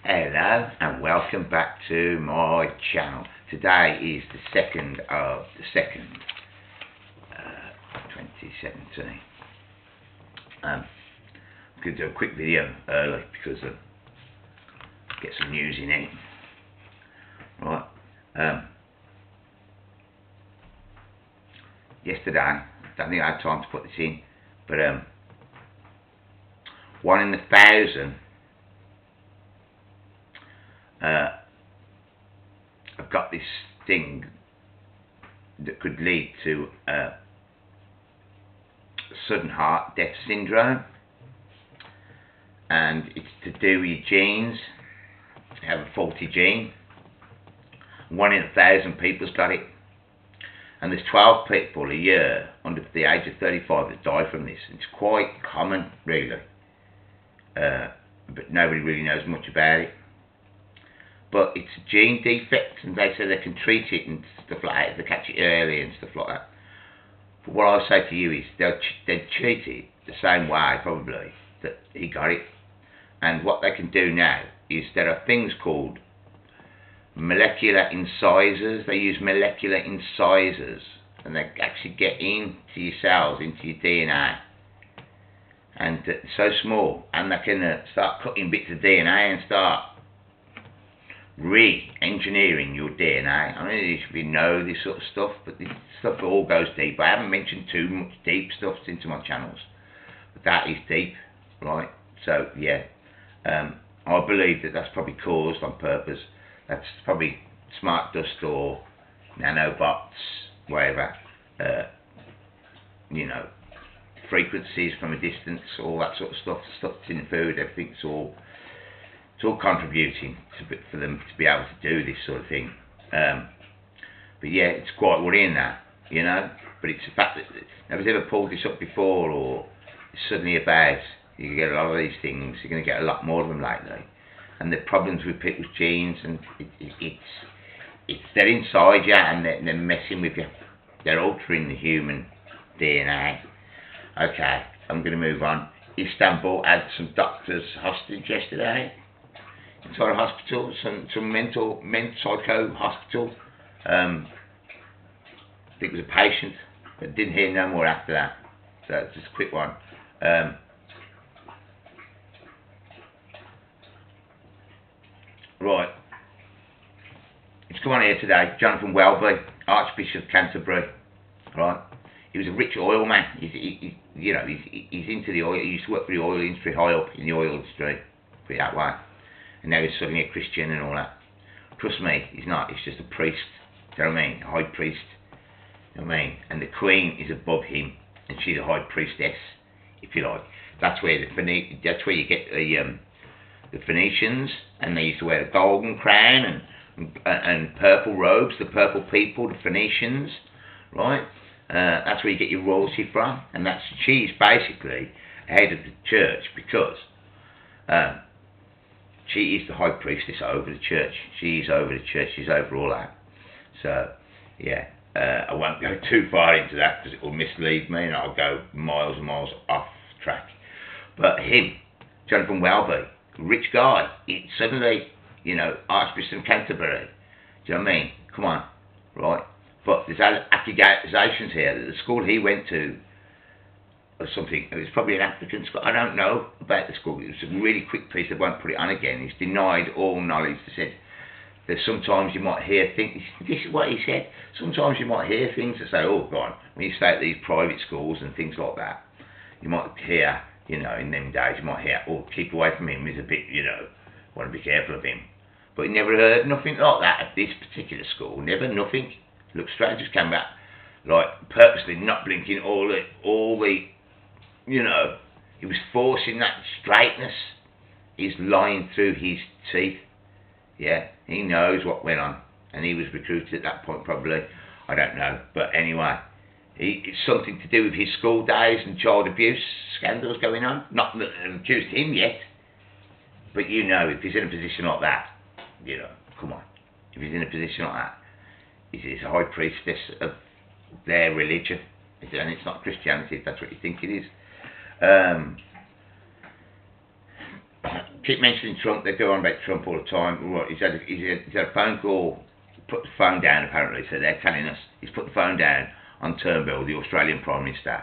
Hello and welcome back to my channel. Today is the 2nd of the 2nd, 2017. I'm going to do a quick video early because of get some news in it. Right. Yesterday, I don't think I had time to put this in, but 1 in 1,000 I've got this thing that could lead to sudden heart death syndrome, and it's to do with your genes. You have a faulty gene. 1 in 1,000 people's got it, and there's 12 people a year under the age of 35 that die from this. It's quite common, really, but nobody really knows much about it. But it's a gene defect, and they say they can treat it and stuff like that. They catch it early and stuff like that. But what I say to you is they'll treat it the same way, probably, that he got it. And what they can do now is there are things called molecular incisors. They use molecular incisors, and they actually get into your cells, into your DNA. And it's so small, and they can start cutting bits of DNA and start re-engineering your DNA. I don't know if you know this sort of stuff, but this stuff all goes deep. I haven't mentioned too much deep stuff into my channels, but that is deep, right? So yeah, I believe that that's probably caused on purpose. That's probably smart dust or nanobots, whatever, you know, frequencies from a distance, all that sort of stuff. Stuff that's in the food, everything's all. It's all contributing for them to be able to do this sort of thing. But yeah, it's quite worrying that, you know. But it's the fact that nobody's ever pulled this up before, or it's suddenly about. You get a lot of these things. You're going to get a lot more of them lately. And the problems with people's genes, and they're inside you, and they're messing with you. They're altering the human DNA. Okay, I'm going to move on. Istanbul had some doctors hostage yesterday. Inside a hospital, some mental psycho hospital. I think it was a patient, but didn't hear no more after that. So it's just a quick one. Right, it's come on here today. Jonathan Welby, Archbishop of Canterbury. Right, he was a rich oil man. He's into the oil. He used to work for the oil industry, high up in the oil industry, put it that way. And now he's suddenly a Christian and all that. Trust me, he's not. He's just a priest. Do you know what I mean? A high priest. You know what I mean? And the Queen is above him, and she's a high priestess, if you like. That's where you get the Phoenicians, and they used to wear a golden crown and purple robes. The purple people, the Phoenicians, right? That's where you get your royalty from, and she's basically head of the church because. She is the high priestess over the church. She's over the church. She's over all that. So, yeah, I won't go too far into that because it will mislead me and I'll go miles and miles off track. But him, Jonathan Welby, rich guy, suddenly, you know, Archbishop of Canterbury. Do you know what I mean? Come on, right? But there's accusations here that the school he went to or something, it was probably an African school, I don't know about the school. It was a really quick piece, they won't put it on again. He's denied all knowledge. They said that sometimes you might hear things, this is what he said, sometimes you might hear things that say, oh God, when you stay at these private schools and things like that, you might hear, you know, in them days, you might hear, oh, keep away from him, he's a bit, you know, want to be careful of him. But he never heard nothing like that at this particular school, never, nothing. Looked straight, just came back, like, purposely not blinking all the you know, he was forcing that straightness. He's lying through his teeth. Yeah, he knows what went on. And he was recruited at that point, probably. I don't know. But anyway, it's something to do with his school days and child abuse scandals going on. Not that they've accused him yet. But you know, if he's in a position like that, you know, come on. If he's in a position like that, he's a high priestess of their religion. And it's not Christianity, if that's what you think it is. keep mentioning Trump. They go on about Trump all the time. Right, he's had a phone call. Put the phone down apparently. So they're telling us he's put the phone down on Turnbull, the Australian Prime Minister,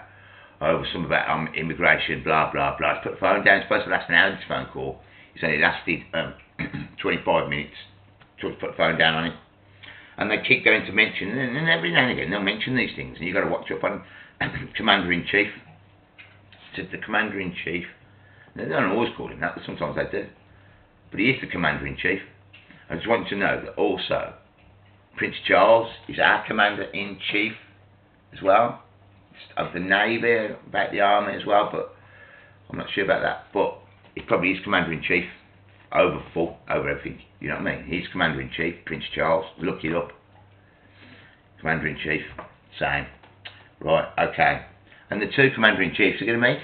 over some about immigration, blah blah blah. He's put the phone down. It's supposed to last an hour. This phone call. He said it lasted 25 minutes. To put the phone down on him. And they keep going to mention, and every now and again they'll mention these things, and you've got to watch up on Commander-in-Chief. It's the Commander-in-Chief. They don't always call him that, but sometimes they do. But he is the Commander-in-Chief. I just want you to know that also Prince Charles is our Commander-in-Chief as well, of the Navy, about the Army as well, but I'm not sure about that. But he probably is Commander-in-Chief. Over everything, you know what I mean? He's Commander-in-Chief, Prince Charles, look it up. Commander-in-Chief, same. Right, okay. And the two Commander-in-Chiefs are going to meet.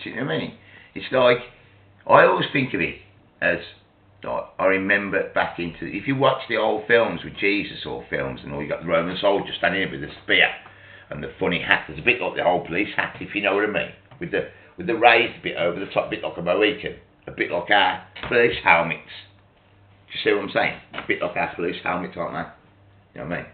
Do you know what I mean? It's like, I always think of it as, like, I remember back into, if you watch the old films with Jesus or films and all, you got the Roman soldier standing there with the spear and the funny hat, it's a bit like the old police hat, if you know what I mean, with the raised bit over the top, a bit like a Mohican. A bit like our police helmets. Do you see what I'm saying? A bit like our police helmets, aren't they? You know what I mean?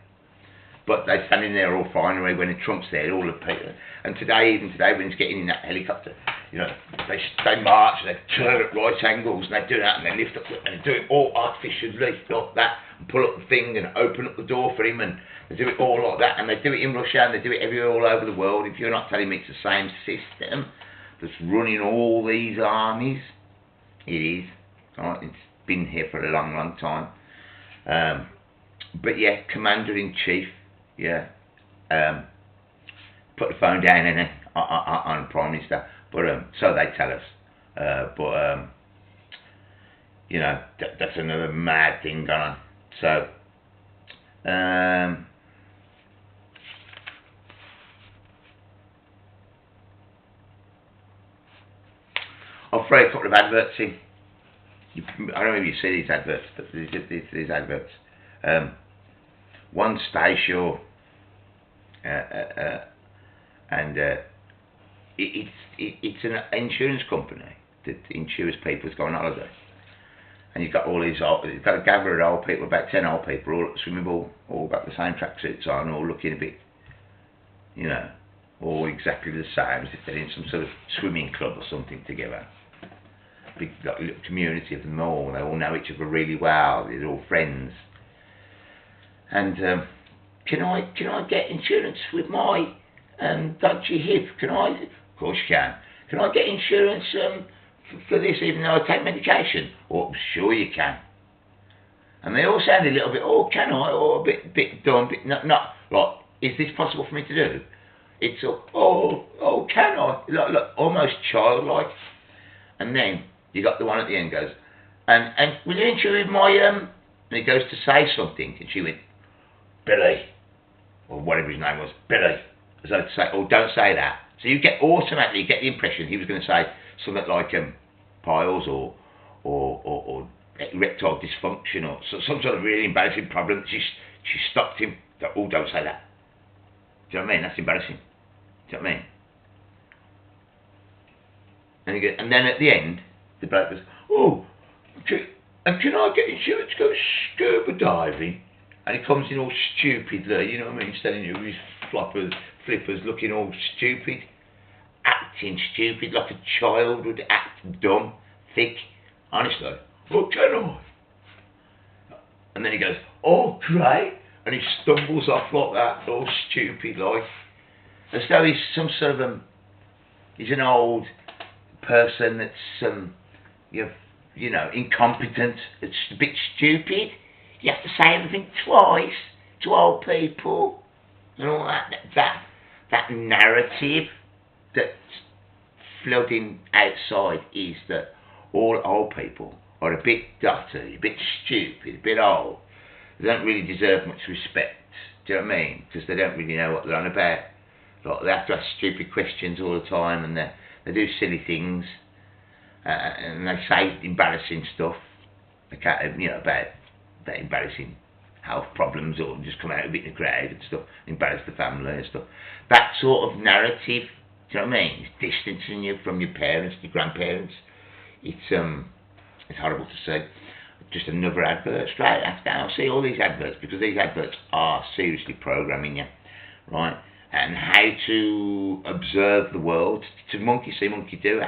But they're standing there all fine when Trump's there, all the people. And today, even today, when he's getting in that helicopter, you know, they march and they turn at right angles and they do that and they lift up and they do it all artificially like that and pull up the thing and open up the door for him and they do it all like that and they do it in Russia and they do it everywhere all over the world. If you're not telling me it's the same system that's running all these armies, it is. Right? It's been here for a long, long time. But yeah, Commander-in-Chief, yeah. Put the phone down in it on Prime Minister. But so they tell us. You know, that's another mad thing going on. So I'll throw a couple of adverts in. I don't know if you see these adverts, but these adverts. One, stay sure, and it's an insurance company that insures people who go on holiday. And you've got all these you've got a gather of old people, about 10 old people, all at the swimming pool, all got the same tracksuits on, all looking a bit, you know, all exactly the same as if they're in some sort of swimming club or something together. Big like, little community of them all. They all know each other really well. They're all friends. And can I get insurance with my dodgy hip? Can I? Of course you can. Can I get insurance for this even though I take medication? Oh, sure you can. And they all sound a little bit, oh, can I? Or a bit dumb, not like, is this possible for me to do? It's oh, can I? Like almost childlike. And then you got the one at the end goes, and will you insure with my and he goes to say something, and she went, Billy, or whatever his name was, Billy, as though to say, oh, don't say that. So you automatically get the impression he was going to say something like piles or erectile dysfunction or some sort of really embarrassing problem. She stopped him. Oh, don't say that. Do you know what I mean? That's embarrassing. Do you know what I mean? And then at the end, the bloke goes, oh, can I get insurance to go scuba diving? And he comes in all stupid there, you know what I mean? Standing there with his flippers, looking all stupid, acting stupid like a child would act dumb, thick, honestly. Oh, can I? And then he goes, oh, great. And he stumbles off like that, all stupid like. As though he's some sort of he's an old person that's you know, incompetent, it's a bit stupid. You have to say everything twice to old people and all that narrative that's flooding outside is that all old people are a bit dotty, a bit stupid, a bit old. They don't really deserve much respect. Do you know what I mean? Because they don't really know what they're on about. Like, they have to ask stupid questions all the time, and they do silly things, and they say embarrassing stuff. They can't, you know, about embarrassing health problems, or just come out a bit in the crowd and stuff, embarrass the family and stuff. That sort of narrative, do you know what I mean? It's distancing you from your parents, your grandparents. it's horrible to see. Just another advert straight after. I see all these adverts because these adverts are seriously programming you, right? And how to observe the world, to monkey see, monkey do.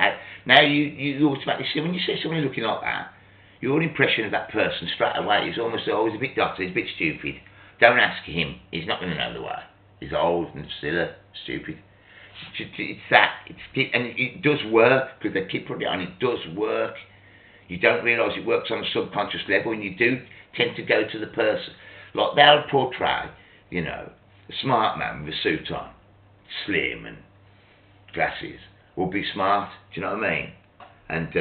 Now you automatically see, when you see somebody looking like that, your impression of that person straight away is almost always a bit dotty, he's a bit stupid. Don't ask him, he's not going to know the way. He's old and silly, stupid. It's that, and it does work, because they keep putting it on, it does work. You don't realise it works on a subconscious level, and you do tend to go to the person. Like they'll portray, you know, a smart man with a suit on, slim and glasses, will be smart, do you know what I mean? And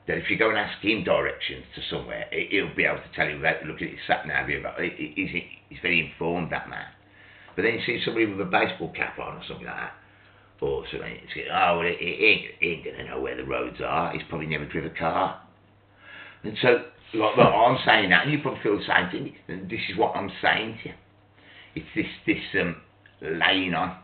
that if you go and ask him directions to somewhere, he'll be able to tell you without looking at his sat-nav. He's very informed, that man. But then you see somebody with a baseball cap on or something like that, or something, it's like, oh, well, he ain't going to know where the roads are. He's probably never driven a car. And so, like, I'm saying that, and you probably feel the same thing. And this is what I'm saying to you. It's this laying on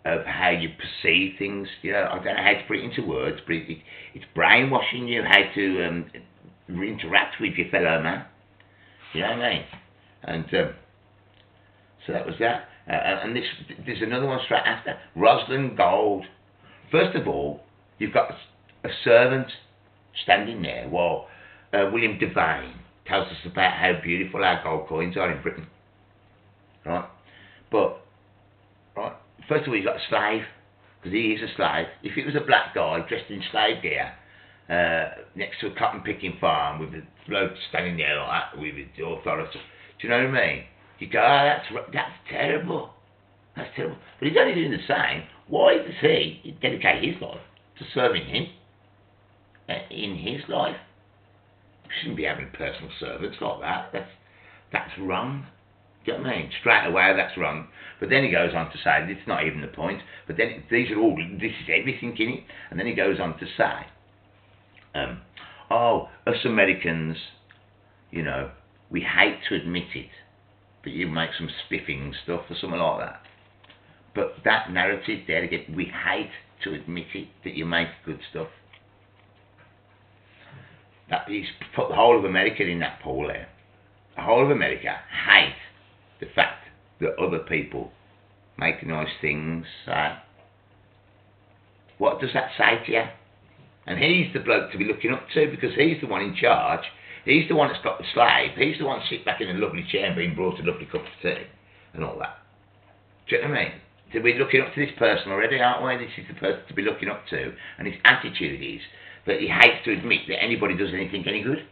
of how you perceive things. You know, I don't know how to put it into words, but it's brainwashing you how to interact with your fellow man. You know what I mean? And so that was that. And there's another one straight after. Rosalind Gold. First of all, you've got a servant standing there while William Devane tells us about how beautiful our gold coins are in Britain. Right? But, right, first of all, you've got a slave, because he is a slave. If it was a black guy dressed in slave gear next to a cotton picking farm with a bloke standing there like that with the authority, do you know what I mean? You go, oh, that's terrible. That's terrible. But he's only doing the same. Why does he dedicate his life to serving him in his life? You shouldn't be having personal servants like that. That's wrong. Do you know what I mean? Straight away, that's wrong. But then he goes on to say, it's not even the point. But then this is everything in it. And then he goes on to say, us Americans, you know, we hate to admit it, but you make some spiffing stuff or something like that. But that narrative there again, we hate to admit it, that you make good stuff. That he's put the whole of America in that pool there. The whole of America hate the fact that other people make nice things. What does that say to you? And he's the bloke to be looking up to, because he's the one in charge. He's the one that's got the slave. He's the one sitting back in a lovely chair and being brought a lovely cup of tea and all that. Do you know what I mean? So we're looking up to this person already, aren't we? This is the person to be looking up to. And his attitude is that he hates to admit that anybody does anything any good.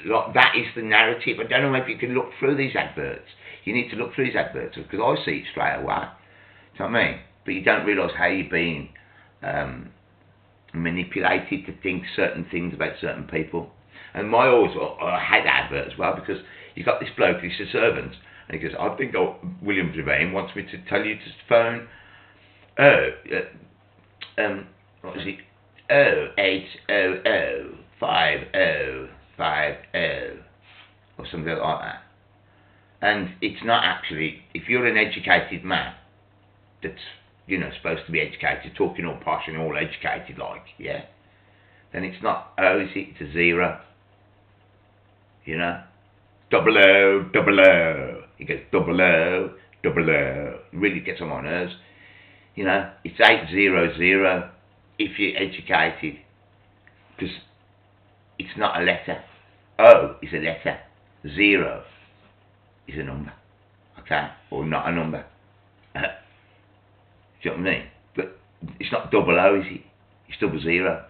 Like, that is the narrative. I don't know if you can look through these adverts. You need to look through these adverts, because I see it straight away. Do you know what I mean? But you don't realise how you're being manipulated to think certain things about certain people. And I hate that advert as well, because you've got this bloke, he's a servant, and he goes, I think William Devane wants me to tell you to phone, what is it, 0800 5050, or something like that. And it's not actually, if you're an educated man that's, you know, supposed to be educated, talking all posh and all educated like, yeah, then it's not is it? It's a 0. You know? 0000. He goes 0000. It really gets on my nerves. You know, it's 800 if you're educated, because it's not a letter. O is a letter. 0 is a number. Okay? Or not a number. Do you know what I mean? But it's not 00, is it? It's 00.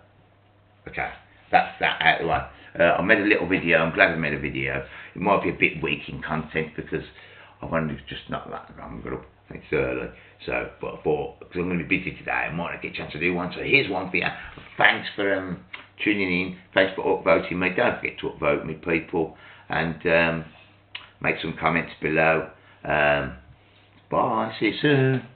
Okay, that's that out of the way. I made a little video. I'm glad I made a video. It might be a bit weak in content, because I've only just not that long got up. It's early. So, but I thought, because I'm going to be busy today, I might not get a chance to do one. So here's one for you. Thanks for tuning in. Thanks for upvoting me. Don't forget to upvote me, people, and make some comments below. Bye. See you soon.